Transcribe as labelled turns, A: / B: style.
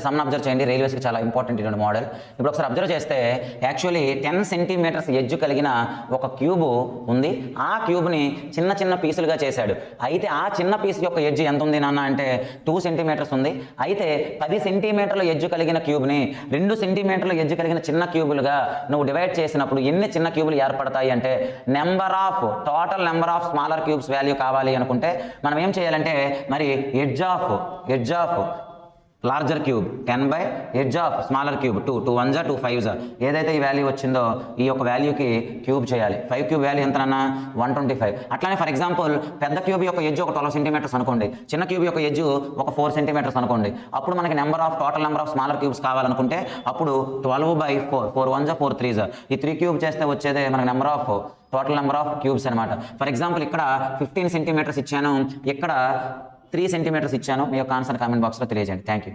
A: Some observe చేయండి, రైల్వేస్కి చాలా important ఇటువంటి మోడల్. ఇప్పుడు ఒకసారి అబ్జర్వ్ చేస్తే యాక్చువల్లీ 10 సెంటీమీటర్స్ ఎడ్జ్ కలిగిన ఒక క్యూబ్ ఉంది. ఆ క్యూబ్ని చిన్న చిన్న పీసులుగా చేశాడు. అయితే ఆ చిన్న పీస్ యొక్క ఎడ్జ్ ఎంత ఉంది నాన్న అంటే 2 సెంటీమీటర్స్ ఉంది. అయితే 10 సెంటీమీటర్ల ఎడ్జ్ కలిగిన క్యూబ్ని 2 సెంటీమీటర్ల ఎడ్జ్ కలిగిన చిన్న క్యూబులుగా నువ్వు డివైడ్ చేసినప్పుడు ఎన్ని చిన్న క్యూబులు ఏర్పడతాయి అంటే total number of smaller cubes value కావాలి అనుకుంటే మనం ఏం చేయాలంటే మరి edge of larger cube 10 by edge of smaller cube 2 1 2 5 ఏదైతే ఈ వాల్యూ వచ్చిందో ఈ యొక్క వాల్యూకి క్యూబ్ చేయాలి. 5 క్యూబ్ వాల్యూ ఎంతనన్నా 125. అట్లానే ఫర్ ఎగ్జాంపుల్ పెద్ద క్యూబ్ యొక్క ఎడ్జ్ ఒక 12 సెంటీమీటర్స్ అనుకోండి, చిన్న క్యూబ్ యొక్క ఎడ్జ్ ఒక 4 సెంటీమీటర్స్ అనుకోండి. అప్పుడు మనకి total number of smaller cubes కావాలనుకుంటే అప్పుడు 12 బై 4 1 4 3 ఈ 3 క్యూబ్ చేస్తే వచ్చేదే మనకి టోటల్ నెంబర్ ఆఫ్ క్యూబ్స్ అనమాట. ఫర్ ఎగ్జాంపుల్ ఇక్కడ 15 సెంటీమీటర్స్ ఇచ్చాను, ఇక్కడ 3 సెంటీమీటర్స్ ఇచ్చాను. మీ యొక్క ఆన్సర్ కామెంట్ బాక్స్లో తెలియజేయండి. Thank you.